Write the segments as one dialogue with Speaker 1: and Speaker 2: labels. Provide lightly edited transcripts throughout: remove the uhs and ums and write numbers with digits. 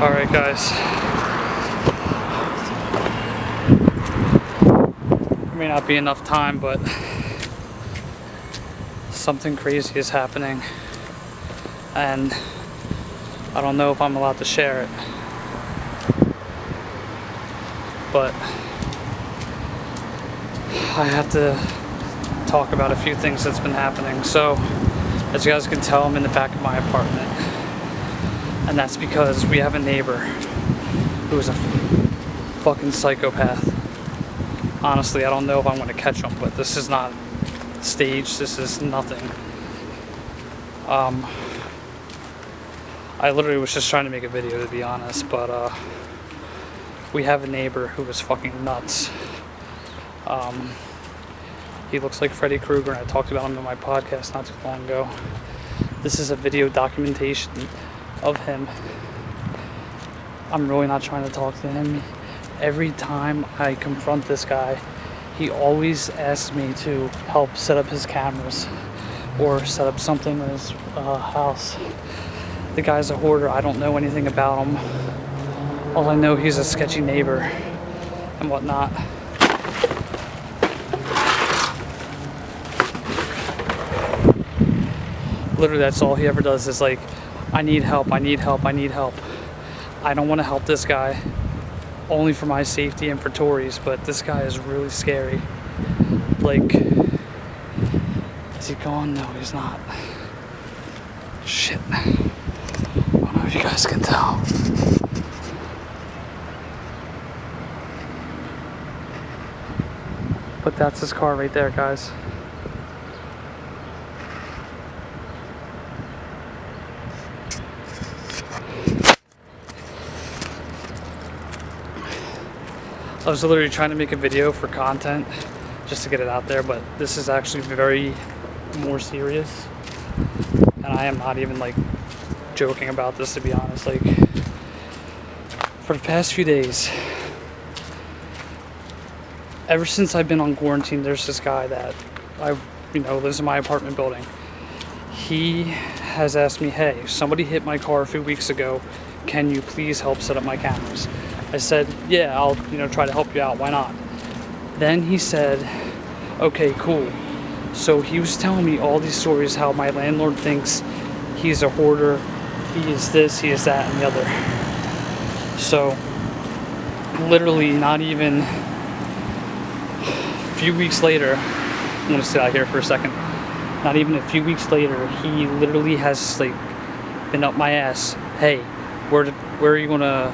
Speaker 1: Alright guys, there may not be enough time, but something crazy is happening and I don't know if I'm allowed to share it, but I have to talk about a few things that's been happening. So as you guys can tell, I'm in the back of my apartment, and that's because we have a neighbor who is a fucking psychopath. Honestly, I don't know if I'm going to catch him, but this is not staged. This is nothing. I literally was just trying to make a video, to be honest, but we have a neighbor who is fucking nuts. He looks like Freddy Kruger, and I talked about him in my podcast not too long ago. This is a video documentation of him. I'm really not trying to talk to him. Every time I confront this guy, he always asks me to help set up his cameras or set up something in his house. The guy's a hoarder. I don't know anything about him. All I know, he's a sketchy neighbor and whatnot. Literally, that's all he ever does is like, I need help, I need help, I need help. I don't want to help this guy, only for my safety and for Tori's, but this guy is really scary. Like, is he gone? No, he's not. Shit. I don't know if you guys can tell. But that's his car right there, guys. I was literally trying to make a video for content just to get it out there, but this is actually very more serious, and I am not even like joking about this, to be honest. Like, for the past few days, ever since I've been on quarantine, there's this guy that lives in my apartment building. He has asked me, hey, somebody hit my car a few weeks ago, can you please help set up my cameras? I said, yeah, I'll try to help you out, why not? Then he said, okay, cool. So he was telling me all these stories, how my landlord thinks he's a hoarder, he is this, he is that, and the other. So literally not even a few weeks later, I'm gonna sit out here for a second, not even a few weeks later, he literally has like been up my ass. Hey, when are you gonna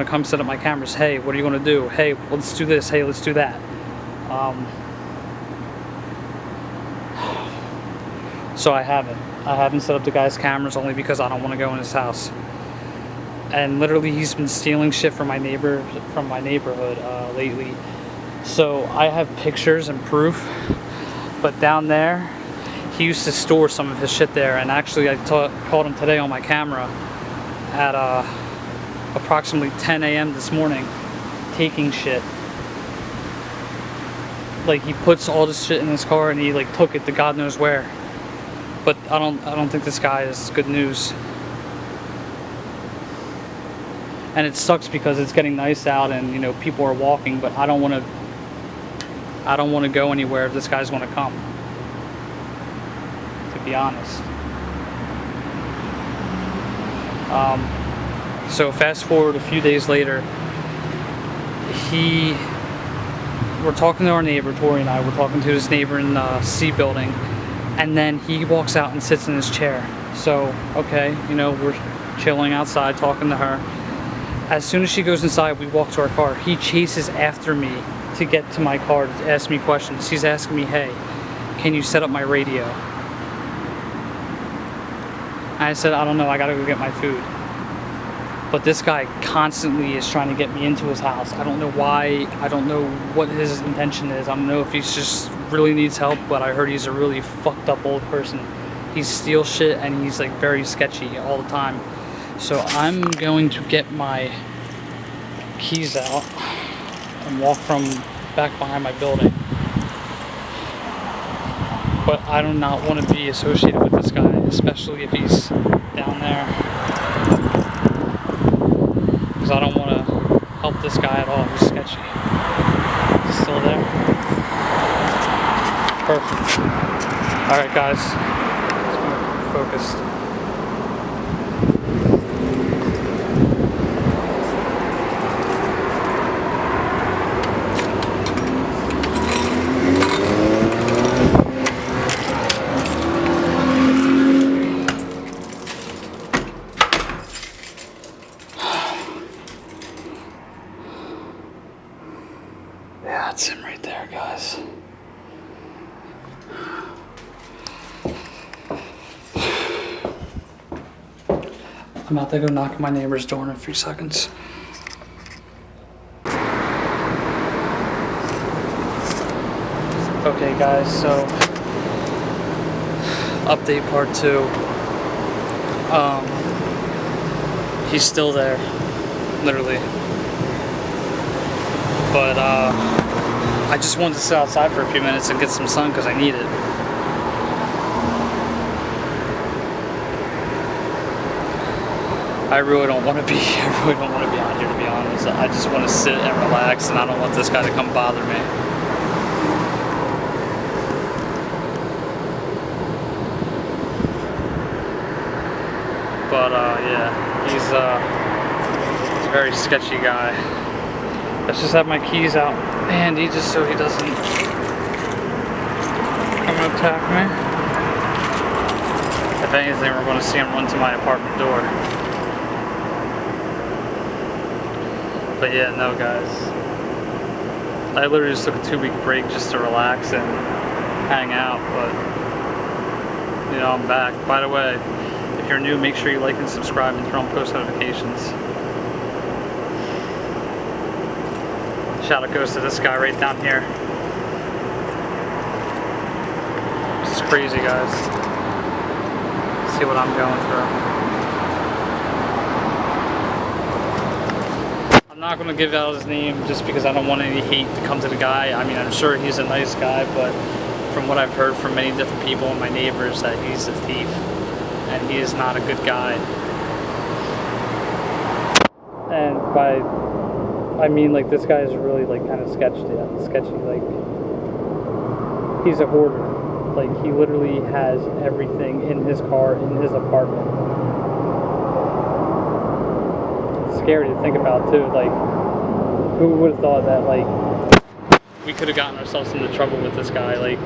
Speaker 1: come set up my cameras? Hey, what are you gonna do? Hey, let's do this. Hey, let's do that. So I haven't set up the guy's cameras only because I don't want to go in his house. And literally, he's been stealing shit from my neighborhood lately. So I have pictures and proof. But down there, he used to store some of his shit there. And actually, I caught him today on my camera at approximately 10 a.m. this morning, taking shit. Like, he puts all this shit in his car and he like took it to God knows where. But I don't think this guy is good news. And it sucks because it's getting nice out and people are walking, but I don't want to go anywhere if this guy's going to come, to be honest. So fast forward a few days later, we're talking to our neighbor, Tori and I, we're talking to his neighbor in the C building, and then he walks out and sits in his chair. So, okay, we're chilling outside, talking to her. As soon as she goes inside, we walk to our car. He chases after me to get to my car to ask me questions. He's asking me, hey, can you set up my radio? I said, I don't know, I gotta go get my food. But this guy constantly is trying to get me into his house. I don't know why, I don't know what his intention is. I don't know if he just really needs help, but I heard he's a really fucked up old person. He steals shit and he's like very sketchy all the time. So I'm going to get my keys out and walk from back behind my building. But I do not want to be associated with this guy, especially if he's down there. I don't want to help this guy at all. He's sketchy. He's still there? Perfect. Alright guys, let's be focused. Yeah, that's him right there, guys. I'm about to go knock on my neighbor's door in a few seconds. Okay guys, so update part 2. He's still there, literally. But I just wanted to sit outside for a few minutes and get some sun because I need it. I really don't want to be out here, to be honest. I just want to sit and relax, and I don't want this guy to come bother me. But yeah, he's a very sketchy guy. Let's just have my keys out handy just so he doesn't come and attack me. If anything, we're going to see him run to my apartment door. But yeah, no guys. I literally just took a 2-week break just to relax and hang out, but you know, I'm back. By the way, if you're new, make sure you like and subscribe and turn on post notifications. Shout out goes to this guy right down here. This is crazy, guys. Let's see what I'm going through. I'm not going to give out his name just because I don't want any hate to come to the guy. I mean, I'm sure he's a nice guy, but from what I've heard from many different people and my neighbors, that he's a thief and he is not a good guy. And by I mean, like, this guy is really, like, kind of sketchy, like, he's a hoarder. Like, he literally has everything in his car, in his apartment. It's scary to think about, too. Like, who would have thought that, like, we could have gotten ourselves into trouble with this guy? Like,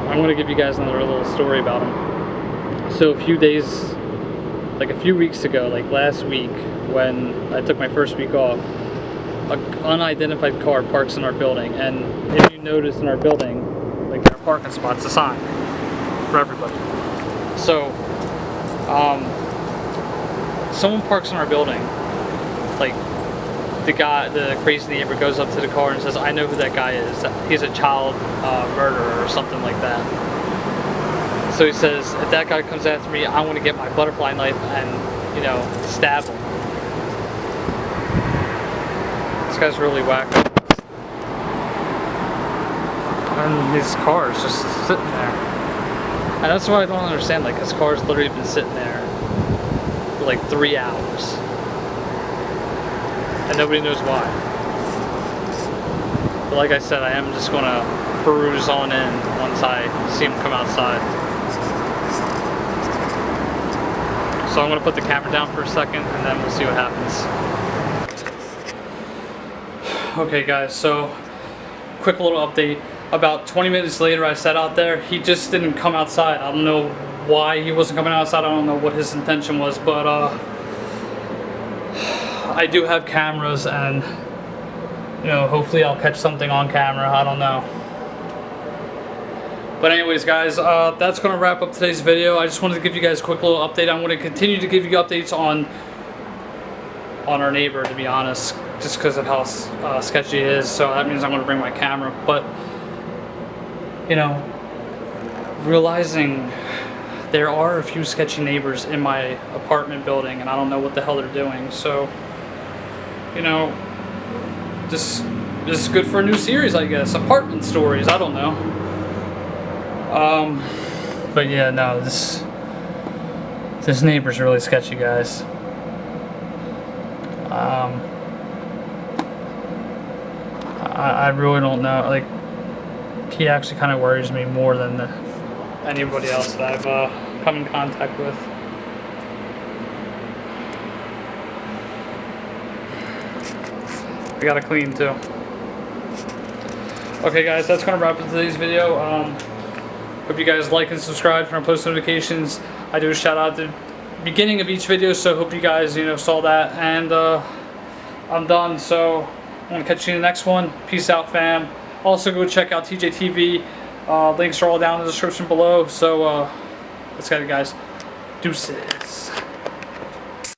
Speaker 1: I'm going to give you guys another little story about him. So, a few weeks ago, like last week, when I took my first week off, an unidentified car parks in our building, and if you notice in our building, like, there are parking spots assigned for everybody. So, someone parks in our building, like, the crazy neighbor goes up to the car and says, "I know who that guy is. He's a child murderer," or something like that. So he says, "If that guy comes after me, I want to get my butterfly knife and, you know, stab him." This guy's really wacko. And his car is just sitting there. And that's what I don't understand. Like, his car's literally been sitting there for like 3 hours. And nobody knows why. But like I said, I am just going to peruse on in once I see him come outside. So I'm going to put the camera down for a second and then we'll see what happens. Okay guys, so quick little update. About 20 minutes later I sat out there. He just didn't come outside. I don't know why he wasn't coming outside. I don't know what his intention was, but I do have cameras and, you know, hopefully I'll catch something on camera. I don't know. But anyways guys, that's going to wrap up today's video. I just wanted to give you guys a quick little update. I'm going to continue to give you updates on our neighbor, to be honest, just because of how sketchy it is. So that means I'm going to bring my camera. But, you know, realizing there are a few sketchy neighbors in my apartment building and I don't know what the hell they're doing. So, you know, this is good for a new series, I guess. Apartment stories, I don't know. But yeah, no, this neighbor's really sketchy, guys. I really don't know. Like, he actually kind of worries me more than anybody else that I've come in contact with. I gotta clean too. Okay guys, that's gonna wrap up today's video. Hope you guys like and subscribe for our post notifications. I do a shout out at the beginning of each video, so hope you guys saw that. And I'm done, so I'm gonna catch you in the next one. Peace out, fam. Also go check out TJ TV. Links are all down in the description below. So let's get it, guys. Deuces.